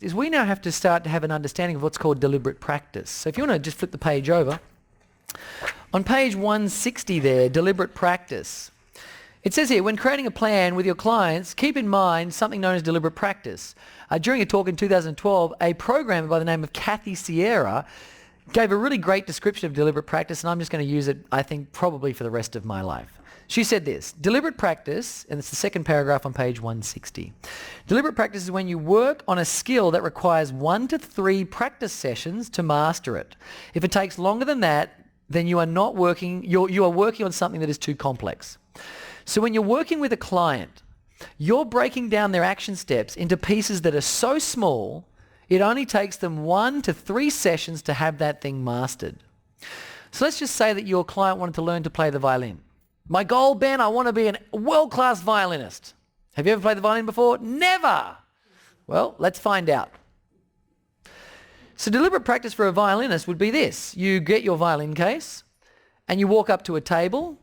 is we now have to start to have an understanding of what's called deliberate practice. So if you want to just flip the page over, on page 160 there, deliberate practice. It says here, when creating a plan with your clients, keep in mind something known as deliberate practice. During a talk in 2012, a programmer by the name of Kathy Sierra gave a really great description of deliberate practice, and I'm just going to use it, I think, probably for the rest of my life. She said this, deliberate practice, and it's the second paragraph on page 160. Deliberate practice is when you work on a skill that requires 1 to 3 practice sessions to master it. If it takes longer than that, then you are not working, you are working on something that is too complex. So when you're working with a client, you're breaking down their action steps into pieces that are so small, it only takes them 1 to 3 sessions to have that thing mastered. So let's just say that your client wanted to learn to play the violin. My goal, Ben, I want to be a world-class violinist. Have you ever played the violin before? Never. Well, let's find out. So deliberate practice for a violinist would be this. You get your violin case and you walk up to a table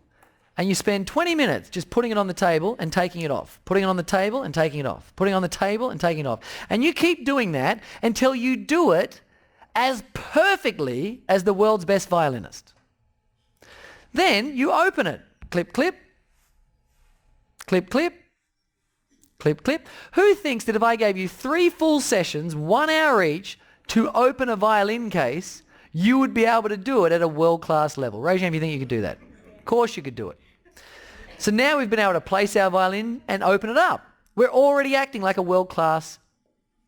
and you spend 20 minutes just putting it on the table and taking it off, putting it on the table and taking it off, putting it on the table and taking it off. And you keep doing that until you do it as perfectly as the world's best violinist. Then you open it. Clip, clip, clip, clip, clip, clip. Who thinks that if I gave you 3 full sessions, 1 hour each, to open a violin case, you would be able to do it at a world-class level? Raise your hand if you think you could do that. Of course you could do it. So now we've been able to place our violin and open it up. We're already acting like a world-class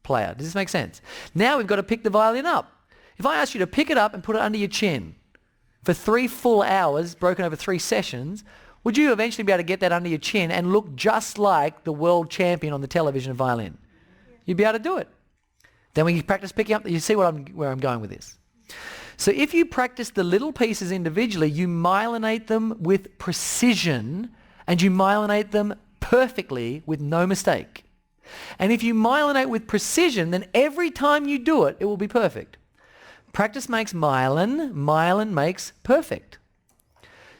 player. Does this make sense? Now we've got to pick the violin up. If I asked you to pick it up and put it under your chin for 3 full hours, broken over 3 sessions, would you eventually be able to get that under your chin and look just like the world champion on the television of violin? You'd be able to do it. Then when you practice picking up, you see where I'm going with this. So if you practice the little pieces individually, you myelinate them with precision and you myelinate them perfectly with no mistake. And if you myelinate with precision, then every time you do it, it will be perfect. Practice makes myelin, myelin makes perfect.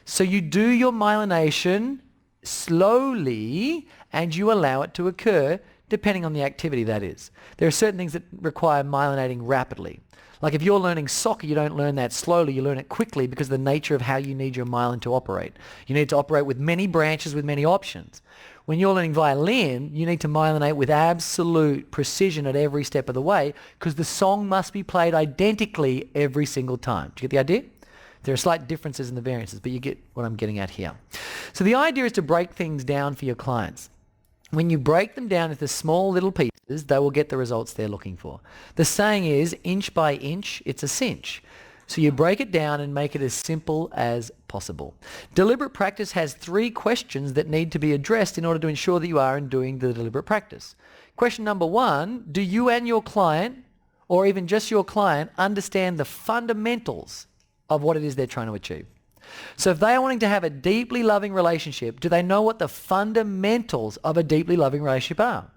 So you do your myelination slowly and you allow it to occur depending on the activity that is. There are certain things that require myelinating rapidly. Like if you're learning soccer, you don't learn that slowly, you learn it quickly because of the nature of how you need your myelin to operate. You need to operate with many branches, with many options. When you're learning violin, you need to myelinate with absolute precision at every step of the way because the song must be played identically every single time. Do you get the idea? There are slight differences in the variances, but you get what I'm getting at here. So the idea is to break things down for your clients. When you break them down into small little pieces, they will get the results they're looking for. The saying is, inch by inch, it's a cinch. So you break it down and make it as simple as possible. Deliberate practice has 3 questions that need to be addressed in order to ensure that you are doing the deliberate practice. Question number 1, do you and your client, or even just your client, understand the fundamentals of what it is they're trying to achieve? So if they are wanting to have a deeply loving relationship, do they know what the fundamentals of a deeply loving relationship are?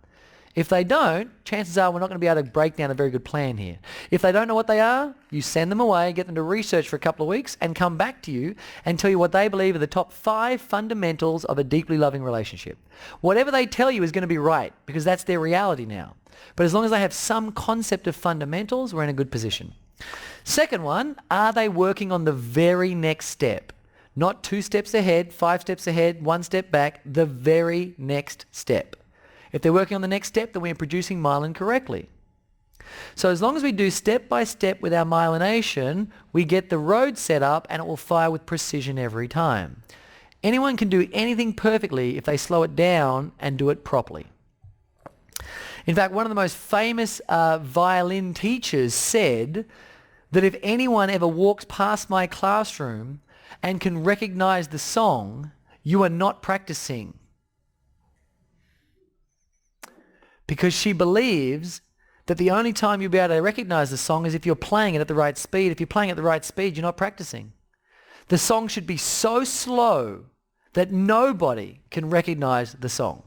If they don't, chances are we're not going to be able to break down a very good plan here. If they don't know what they are, you send them away, get them to research for a couple of weeks and come back to you and tell you what they believe are the top 5 fundamentals of a deeply loving relationship. Whatever they tell you is going to be right because that's their reality now. But as long as they have some concept of fundamentals, we're in a good position. Second one, are they working on the very next step? Not 2 steps ahead, 5 steps ahead, 1 step back, the very next step. If they're working on the next step, then we're producing myelin correctly. So as long as we do step by step with our myelination, we get the road set up and it will fire with precision every time. Anyone can do anything perfectly if they slow it down and do it properly. In fact, one of the most famous violin teachers said that if anyone ever walks past my classroom and can recognize the song, you are not practicing. Because she believes that the only time you'll be able to recognize the song is if you're playing it at the right speed. If you're playing at the right speed, you're not practicing. The song should be so slow that nobody can recognize the song.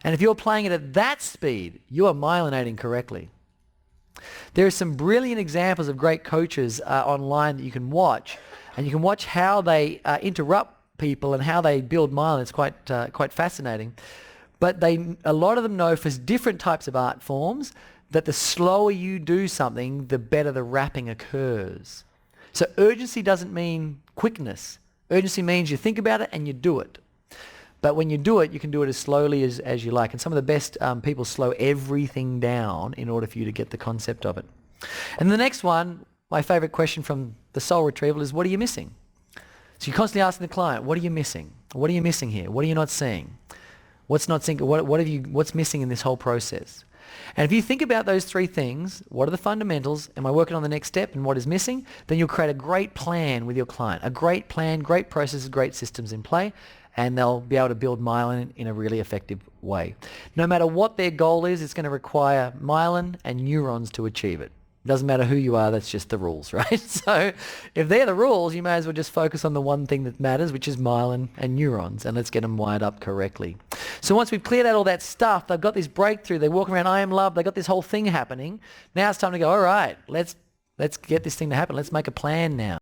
And if you're playing it at that speed, you are myelinating correctly. There are some brilliant examples of great coaches online that you can watch, and you can watch how they interrupt people and how they build myelin. It's quite fascinating. But a lot of them know for different types of art forms that the slower you do something, the better the wrapping occurs. So urgency doesn't mean quickness. Urgency means you think about it and you do it. But when you do it, you can do it as slowly as you like. And some of the best people slow everything down in order for you to get the concept of it. And the next one, my favorite question from the soul retrieval is, what are you missing? So you're constantly asking the client, what are you missing? What are you missing here? What are you not seeing? What's not seeing? What's missing in this whole process? And if you think about those three things, what are the fundamentals? Am I working on the next step? And what is missing? Then you'll create a great plan with your client. A great plan, great processes, great systems in play. And they'll be able to build myelin in a really effective way. No matter what their goal is, it's going to require myelin and neurons to achieve it. It doesn't matter who you are, that's just the rules, right? So if they're the rules, you may as well just focus on the one thing that matters, which is myelin and neurons, and let's get them wired up correctly. So once we've cleared out all that stuff, they've got this breakthrough, they're walking around, I am love, they've got this whole thing happening. Now it's time to go, all right, let's get this thing to happen. Let's make a plan now.